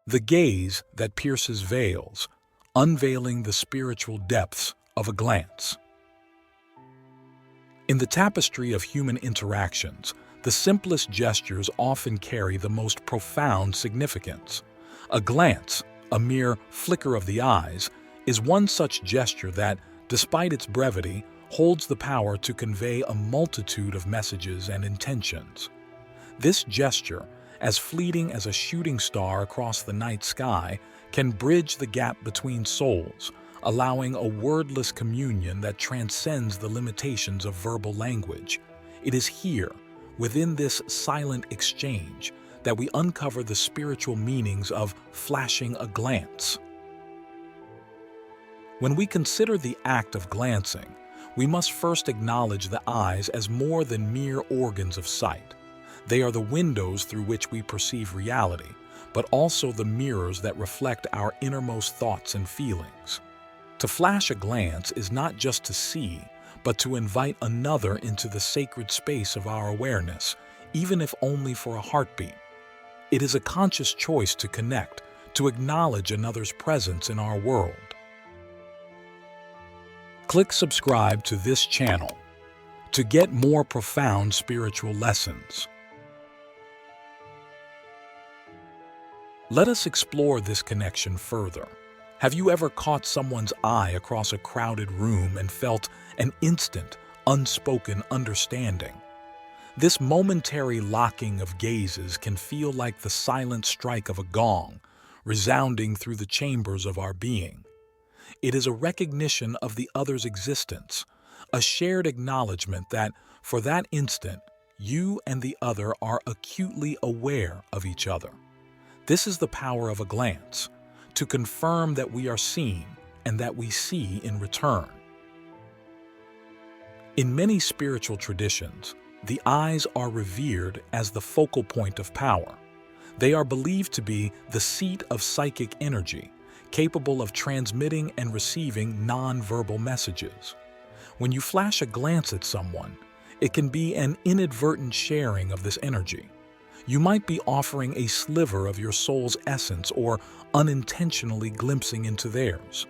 The gaze that pierces veils, unveiling the spiritual depths of a glance. In the tapestry of human interactions, the simplest gestures often carry the most profound significance. A glance, a mere flicker of the eyes, is one such gesture that, despite its brevity, holds the power to convey a multitude of messages and intentions. This gesture, as fleeting as a shooting star across the night sky, can bridge the gap between souls, allowing a wordless communion that transcends the limitations of verbal language. It is here, within this silent exchange, that we uncover the spiritual meanings of flashing a glance. When we consider the act of glancing, we must first acknowledge the eyes as more than mere organs of sight. They are the windows through which we perceive reality, but also the mirrors that reflect our innermost thoughts and feelings. To flash a glance is not just to see, but to invite another into the sacred space of our awareness, even if only for a heartbeat. It is a conscious choice to connect, to acknowledge another's presence in our world. Click subscribe to this channel to get more profound spiritual lessons. Let us explore this connection further. Have you ever caught someone's eye across a crowded room and felt an instant, unspoken understanding? This momentary locking of gazes can feel like the silent strike of a gong, resounding through the chambers of our being. It is a recognition of the other's existence, a shared acknowledgement that, for that instant, you and the other are acutely aware of each other. This is the power of a glance, to confirm that we are seen and that we see in return. In many spiritual traditions, the eyes are revered as the focal point of power. They are believed to be the seat of psychic energy, capable of transmitting and receiving non-verbal messages. When you flash a glance at someone, it can be an inadvertent sharing of this energy. You might be offering a sliver of your soul's essence or unintentionally glimpsing into theirs.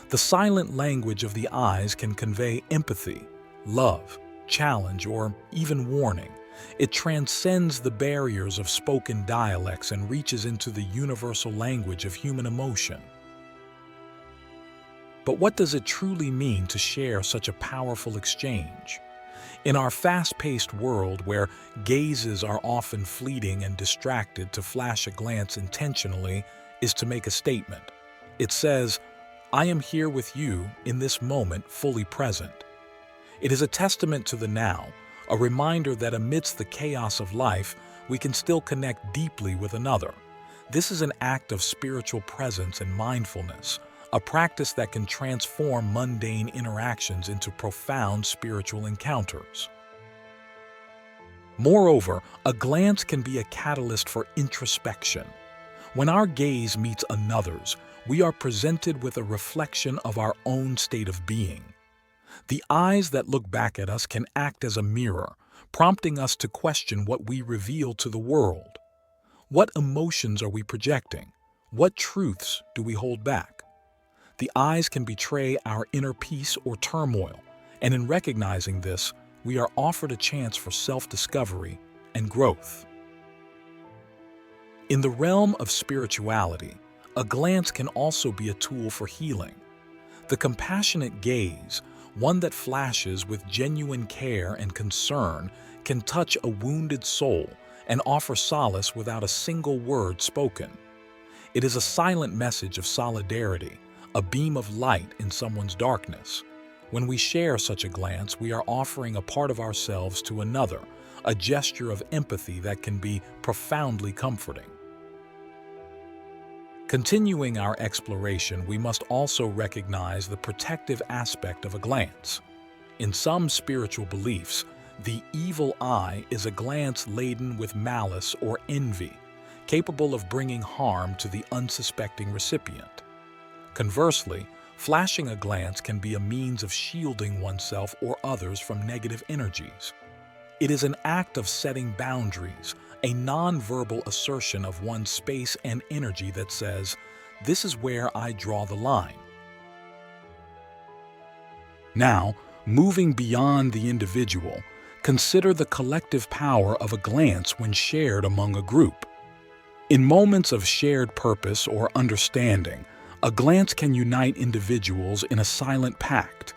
The silent language of the eyes can convey empathy, love, challenge, or even warning. It transcends the barriers of spoken dialects and reaches into the universal language of human emotion. But what does it truly mean to share such a powerful exchange? In our fast-paced world where gazes are often fleeting and distracted, to flash a glance intentionally is to make a statement. It says, "I am here with you in this moment, fully present." It is a testament to the now, a reminder that amidst the chaos of life, we can still connect deeply with another. This is an act of spiritual presence and mindfulness, a practice that can transform mundane interactions into profound spiritual encounters. Moreover, a glance can be a catalyst for introspection. When our gaze meets another's, we are presented with a reflection of our own state of being. The eyes that look back at us can act as a mirror, prompting us to question what we reveal to the world. What emotions are we projecting? What truths do we hold back? The eyes can betray our inner peace or turmoil, and in recognizing this, we are offered a chance for self-discovery and growth. In the realm of spirituality, a glance can also be a tool for healing. The compassionate gaze, one that flashes with genuine care and concern, can touch a wounded soul and offer solace without a single word spoken. It is a silent message of solidarity, a beam of light in someone's darkness. When we share such a glance, we are offering a part of ourselves to another, a gesture of empathy that can be profoundly comforting. Continuing our exploration, we must also recognize the protective aspect of a glance. In some spiritual beliefs, the evil eye is a glance laden with malice or envy, capable of bringing harm to the unsuspecting recipient. Conversely, flashing a glance can be a means of shielding oneself or others from negative energies. It is an act of setting boundaries, a non-verbal assertion of one's space and energy that says, "This is where I draw the line." Now, moving beyond the individual, consider the collective power of a glance when shared among a group. In moments of shared purpose or understanding, a glance can unite individuals in a silent pact.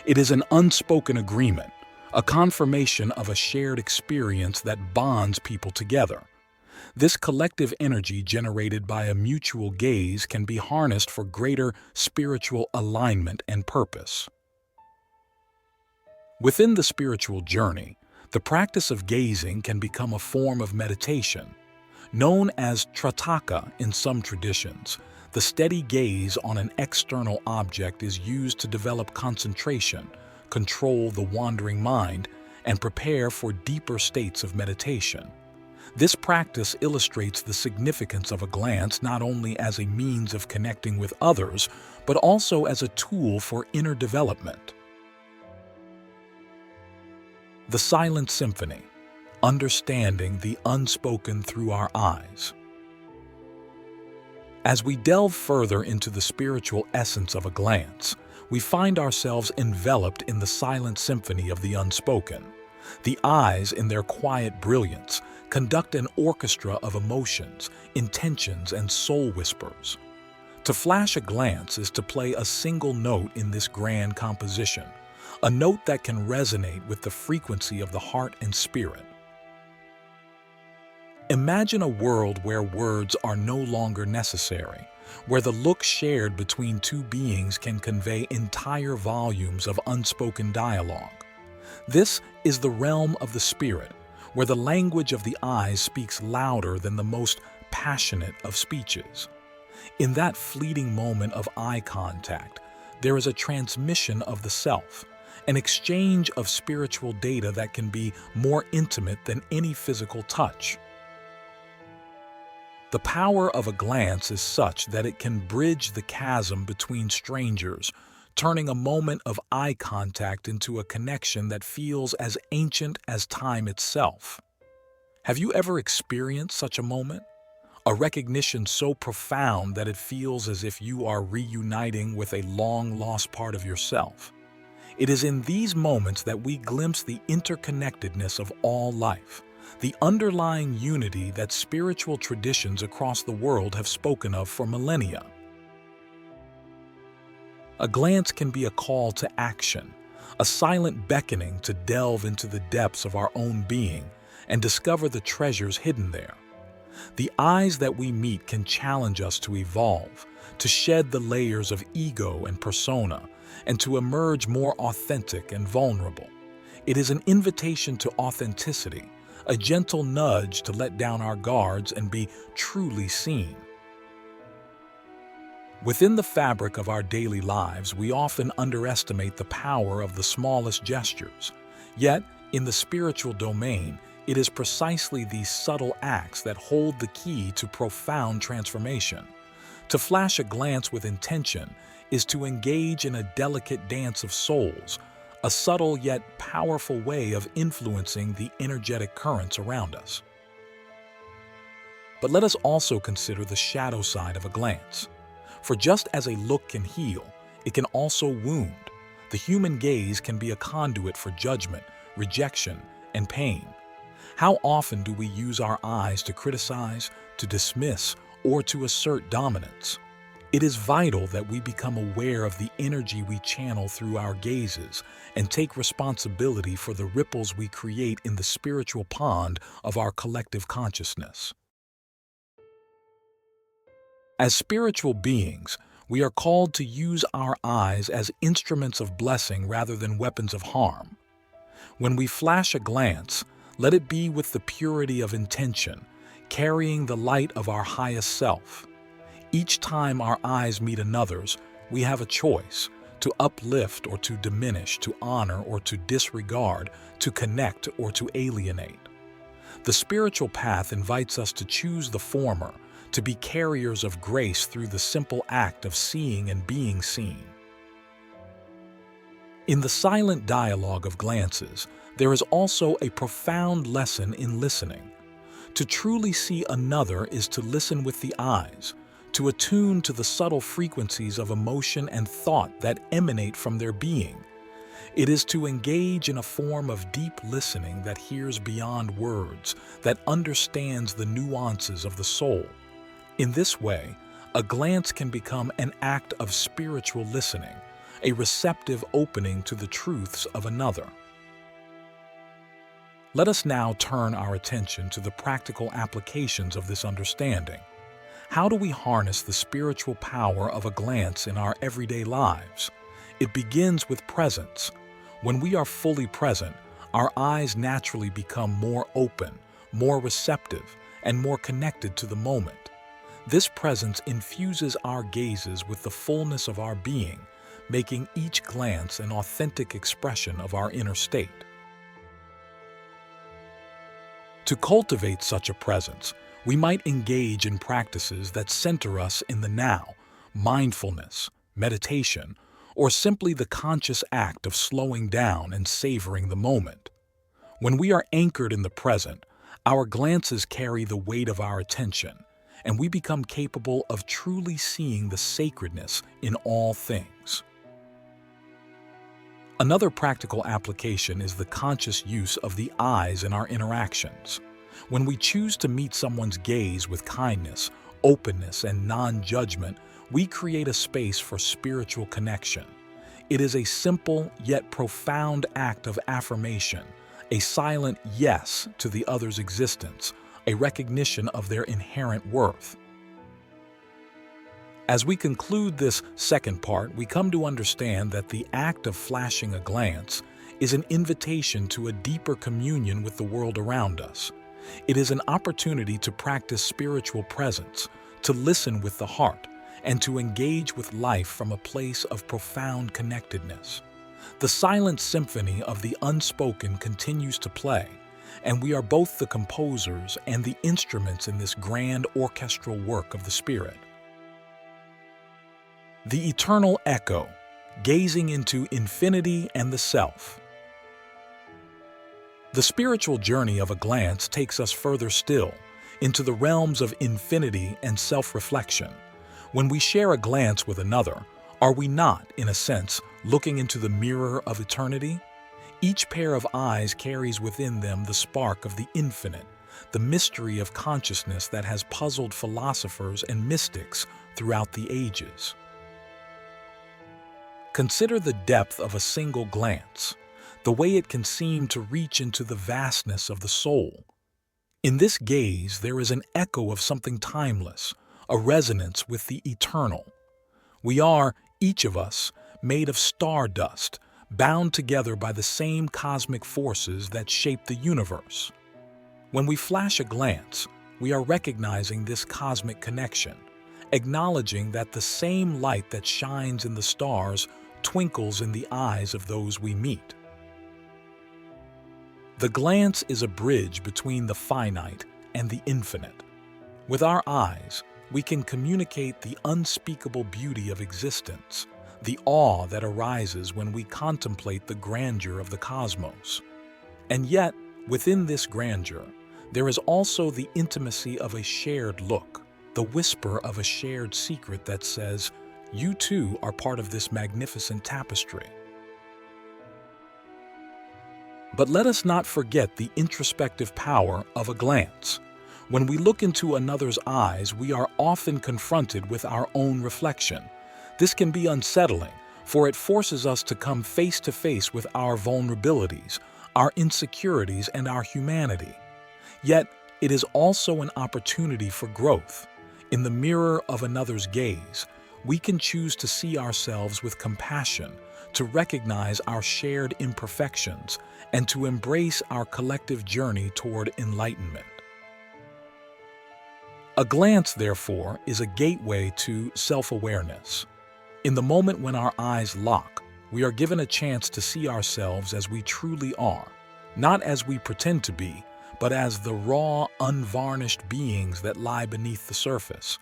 It is an unspoken agreement, a confirmation of a shared experience that bonds people together. This collective energy generated by a mutual gaze can be harnessed for greater spiritual alignment and purpose. Within the spiritual journey, the practice of gazing can become a form of meditation. Known as trataka in some traditions, the steady gaze on an external object is used to develop concentration, control the wandering mind, and prepare for deeper states of meditation. This practice illustrates the significance of a glance not only as a means of connecting with others, but also as a tool for inner development. The Silent Symphony, understanding the unspoken through our eyes. As we delve further into the spiritual essence of a glance, we find ourselves enveloped in the silent symphony of the unspoken. The eyes, in their quiet brilliance, conduct an orchestra of emotions, intentions, and soul whispers. To flash a glance is to play a single note in this grand composition, a note that can resonate with the frequency of the heart and spirit. Imagine a world where words are no longer necessary, where the look shared between two beings can convey entire volumes of unspoken dialogue. This is the realm of the spirit, where the language of the eyes speaks louder than the most passionate of speeches. In that fleeting moment of eye contact, there is a transmission of the self, an exchange of spiritual data that can be more intimate than any physical touch. The power of a glance is such that it can bridge the chasm between strangers, turning a moment of eye contact into a connection that feels as ancient as time itself. Have you ever experienced such a moment? A recognition so profound that it feels as if you are reuniting with a long-lost part of yourself. It is in these moments that we glimpse the interconnectedness of all life, the underlying unity that spiritual traditions across the world have spoken of for millennia. A glance can be a call to action, a silent beckoning to delve into the depths of our own being and discover the treasures hidden there. The eyes that we meet can challenge us to evolve, to shed the layers of ego and persona, and to emerge more authentic and vulnerable. It is an invitation to authenticity, a gentle nudge to let down our guards and be truly seen. Within the fabric of our daily lives, we often underestimate the power of the smallest gestures. Yet, in the spiritual domain, it is precisely these subtle acts that hold the key to profound transformation. To flash a glance with intention is to engage in a delicate dance of souls, a subtle yet powerful way of influencing the energetic currents around us. But let us also consider the shadow side of a glance. For just as a look can heal, it can also wound. The human gaze can be a conduit for judgment, rejection, and pain. How often do we use our eyes to criticize, to dismiss, or to assert dominance? It is vital that we become aware of the energy we channel through our gazes and take responsibility for the ripples we create in the spiritual pond of our collective consciousness. As spiritual beings, we are called to use our eyes as instruments of blessing rather than weapons of harm. When we flash a glance, let it be with the purity of intention, carrying the light of our highest self. Each time our eyes meet another's, we have a choice to uplift or to diminish, to honor or to disregard, to connect or to alienate. The spiritual path invites us to choose the former, to be carriers of grace through the simple act of seeing and being seen. In the silent dialogue of glances, there is also a profound lesson in listening. To truly see another is to listen with the eyes, to attune to the subtle frequencies of emotion and thought that emanate from their being. It is to engage in a form of deep listening that hears beyond words, that understands the nuances of the soul. In this way, a glance can become an act of spiritual listening, a receptive opening to the truths of another. Let us now turn our attention to the practical applications of this understanding. How do we harness the spiritual power of a glance in our everyday lives? It begins with presence. When we are fully present, our eyes naturally become more open, more receptive, and more connected to the moment. This presence infuses our gazes with the fullness of our being, making each glance an authentic expression of our inner state. To cultivate such a presence, we might engage in practices that center us in the now, mindfulness, meditation, or simply the conscious act of slowing down and savoring the moment. When we are anchored in the present, our glances carry the weight of our attention, and we become capable of truly seeing the sacredness in all things. Another practical application is the conscious use of the eyes in our interactions. When we choose to meet someone's gaze with kindness, openness, and non-judgment, we create a space for spiritual connection. It is a simple yet profound act of affirmation, a silent yes to the other's existence, a recognition of their inherent worth. As we conclude this second part, we come to understand that the act of flashing a glance is an invitation to a deeper communion with the world around us. It is an opportunity to practice spiritual presence, to listen with the heart, and to engage with life from a place of profound connectedness. The silent symphony of the unspoken continues to play, and we are both the composers and the instruments in this grand orchestral work of the Spirit. The eternal echo, gazing into infinity and the self. The spiritual journey of a glance takes us further still, into the realms of infinity and self-reflection. When we share a glance with another, are we not, in a sense, looking into the mirror of eternity? Each pair of eyes carries within them the spark of the infinite, the mystery of consciousness that has puzzled philosophers and mystics throughout the ages. Consider the depth of a single glance, the way it can seem to reach into the vastness of the soul. In this gaze, there is an echo of something timeless, a resonance with the eternal. We are, each of us, made of stardust, bound together by the same cosmic forces that shape the universe. When we flash a glance, we are recognizing this cosmic connection, acknowledging that the same light that shines in the stars twinkles in the eyes of those we meet. The glance is a bridge between the finite and the infinite. With our eyes, we can communicate the unspeakable beauty of existence, the awe that arises when we contemplate the grandeur of the cosmos. And yet, within this grandeur, there is also the intimacy of a shared look, the whisper of a shared secret that says, "You too are part of this magnificent tapestry." But let us not forget the introspective power of a glance. When we look into another's eyes, we are often confronted with our own reflection. This can be unsettling, for it forces us to come face to face with our vulnerabilities, our insecurities, and our humanity. Yet, it is also an opportunity for growth. In the mirror of another's gaze, we can choose to see ourselves with compassion, to recognize our shared imperfections, and to embrace our collective journey toward enlightenment. A glance, therefore, is a gateway to self-awareness. In the moment when our eyes lock, we are given a chance to see ourselves as we truly are, not as we pretend to be, but as the raw, unvarnished beings that lie beneath the surface.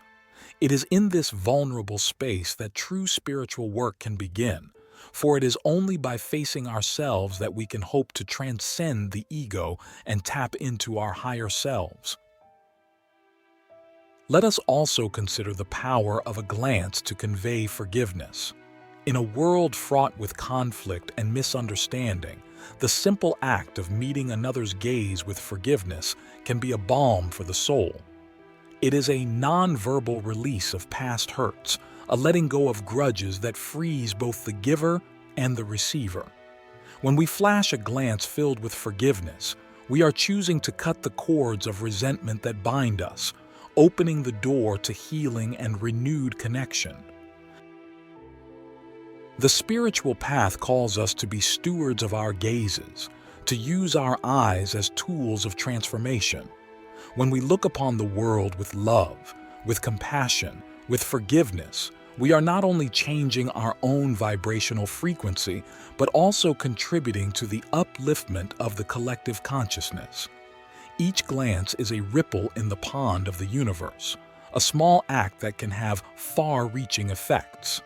It is in this vulnerable space that true spiritual work can begin, for it is only by facing ourselves that we can hope to transcend the ego and tap into our higher selves. Let us also consider the power of a glance to convey forgiveness. In a world fraught with conflict and misunderstanding, the simple act of meeting another's gaze with forgiveness can be a balm for the soul. It is a non-verbal release of past hurts, a letting go of grudges that frees both the giver and the receiver. When we flash a glance filled with forgiveness, we are choosing to cut the cords of resentment that bind us, opening the door to healing and renewed connection. The spiritual path calls us to be stewards of our gazes, to use our eyes as tools of transformation. When we look upon the world with love, with compassion, with forgiveness, we are not only changing our own vibrational frequency, but also contributing to the upliftment of the collective consciousness. Each glance is a ripple in the pond of the universe, a small act that can have far-reaching effects.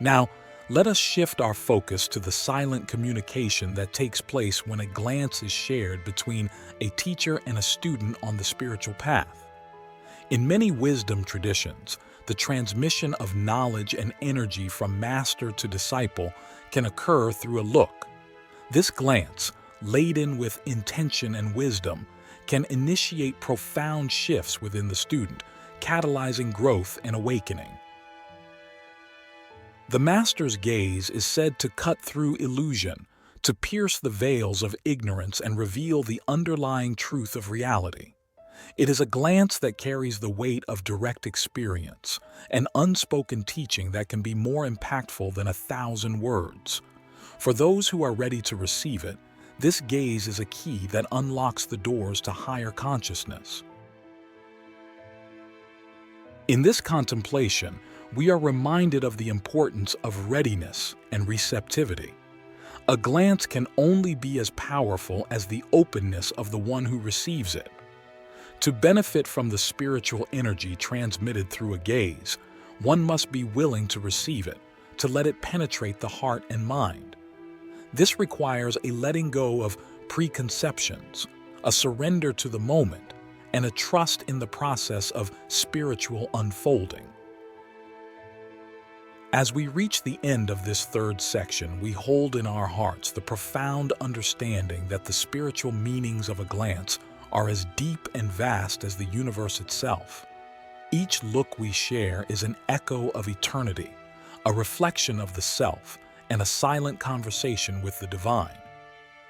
Now, let us shift our focus to the silent communication that takes place when a glance is shared between a teacher and a student on the spiritual path. In many wisdom traditions, the transmission of knowledge and energy from master to disciple can occur through a look. This glance, laden with intention and wisdom, can initiate profound shifts within the student, catalyzing growth and awakening. The master's gaze is said to cut through illusion, to pierce the veils of ignorance and reveal the underlying truth of reality. It is a glance that carries the weight of direct experience, an unspoken teaching that can be more impactful than 1,000 words. For those who are ready to receive it, this gaze is a key that unlocks the doors to higher consciousness. In this contemplation, we are reminded of the importance of readiness and receptivity. A glance can only be as powerful as the openness of the one who receives it. To benefit from the spiritual energy transmitted through a gaze, one must be willing to receive it, to let it penetrate the heart and mind. This requires a letting go of preconceptions, a surrender to the moment, and a trust in the process of spiritual unfolding. As we reach the end of this third section, we hold in our hearts the profound understanding that the spiritual meanings of a glance are as deep and vast as the universe itself. Each look we share is an echo of eternity, a reflection of the self, and a silent conversation with the divine.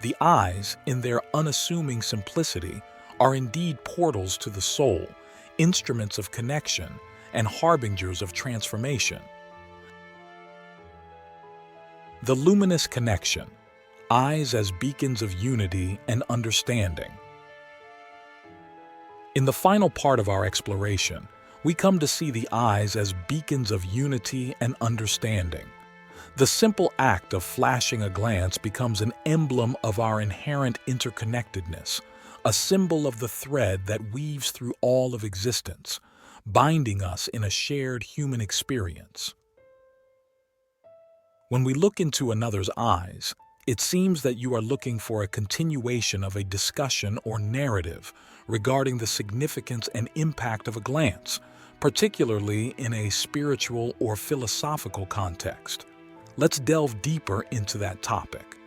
The eyes, in their unassuming simplicity, are indeed portals to the soul, instruments of connection, and harbingers of transformation. The luminous connection, eyes as beacons of unity and understanding. In the final part of our exploration, we come to see the eyes as beacons of unity and understanding. The simple act of flashing a glance becomes an emblem of our inherent interconnectedness, a symbol of the thread that weaves through all of existence, binding us in a shared human experience. When we look into another's eyes, it seems that you are looking for a continuation of a discussion or narrative regarding the significance and impact of a glance, particularly in a spiritual or philosophical context. Let's delve deeper into that topic.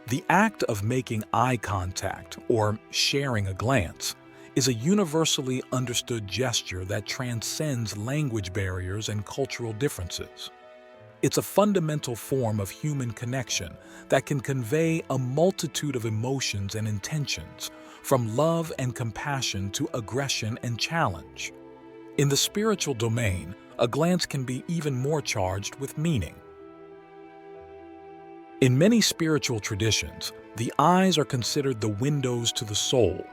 The act of making eye contact, or sharing a glance, is a universally understood gesture that transcends language barriers and cultural differences. It's a fundamental form of human connection that can convey a multitude of emotions and intentions, from love and compassion to aggression and challenge. In the spiritual domain, a glance can be even more charged with meaning. In many spiritual traditions, the eyes are considered the windows to the soul,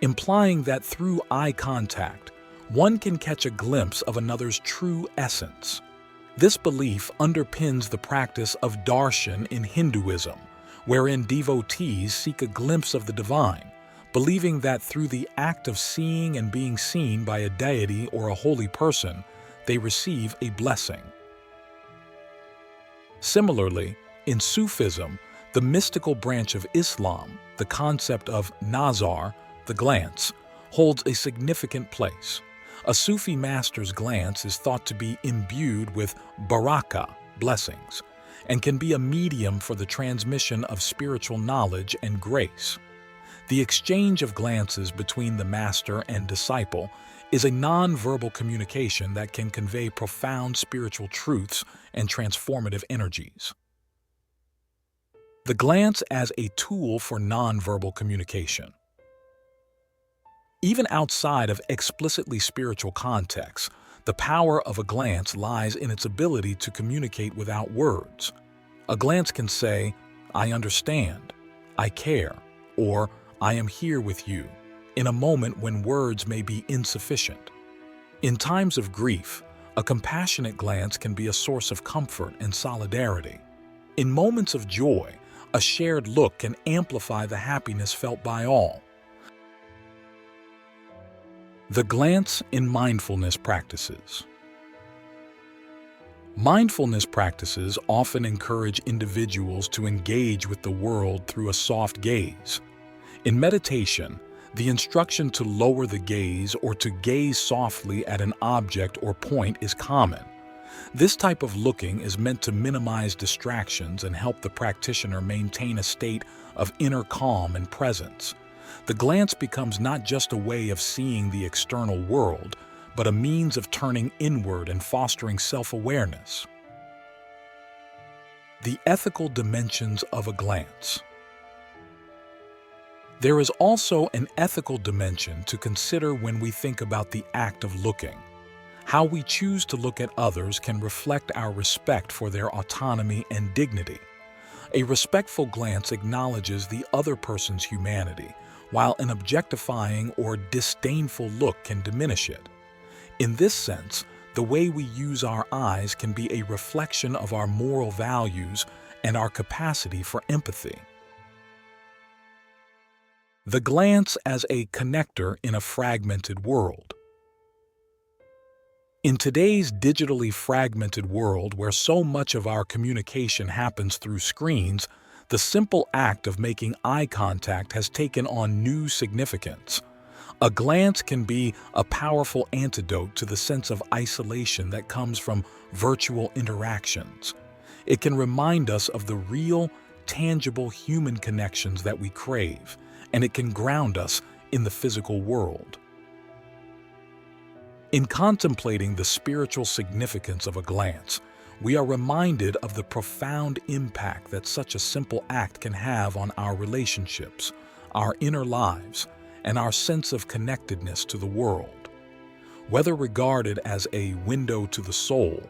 implying that through eye contact, one can catch a glimpse of another's true essence. This belief underpins the practice of darshan in Hinduism, wherein devotees seek a glimpse of the divine, believing that through the act of seeing and being seen by a deity or a holy person, they receive a blessing. Similarly, in Sufism, the mystical branch of Islam, the concept of nazar, the glance, holds a significant place. A Sufi master's glance is thought to be imbued with baraka, blessings, and can be a medium for the transmission of spiritual knowledge and grace. The exchange of glances between the master and disciple is a non-verbal communication that can convey profound spiritual truths and transformative energies. The glance as a tool for non-verbal communication. Even outside of explicitly spiritual contexts, the power of a glance lies in its ability to communicate without words. A glance can say, "I understand," "I care," or "I am here with you," in a moment when words may be insufficient. In times of grief, a compassionate glance can be a source of comfort and solidarity. In moments of joy, a shared look can amplify the happiness felt by all. The glance in mindfulness practices. Mindfulness practices often encourage individuals to engage with the world through a soft gaze. In meditation, the instruction to lower the gaze or to gaze softly at an object or point is common. This type of looking is meant to minimize distractions and help the practitioner maintain a state of inner calm and presence. The glance becomes not just a way of seeing the external world, but a means of turning inward and fostering self-awareness. The ethical dimensions of a glance. There is also an ethical dimension to consider when we think about the act of looking. How we choose to look at others can reflect our respect for their autonomy and dignity. A respectful glance acknowledges the other person's humanity, while an objectifying or disdainful look can diminish it. In this sense, the way we use our eyes can be a reflection of our moral values and our capacity for empathy. The glance as a connector in a fragmented world. In today's digitally fragmented world where so much of our communication happens through screens, the simple act of making eye contact has taken on new significance. A glance can be a powerful antidote to the sense of isolation that comes from virtual interactions. It can remind us of the real, tangible human connections that we crave, and it can ground us in the physical world. In contemplating the spiritual significance of a glance, we are reminded of the profound impact that such a simple act can have on our relationships, our inner lives, and our sense of connectedness to the world. Whether regarded as a window to the soul,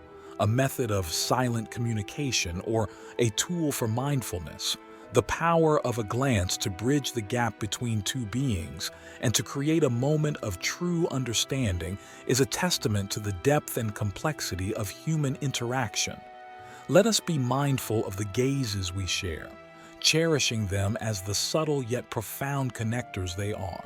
a method of silent communication, or a tool for mindfulness, the power of a glance to bridge the gap between two beings and to create a moment of true understanding is a testament to the depth and complexity of human interaction. Let us be mindful of the gazes we share, cherishing them as the subtle yet profound connectors they are.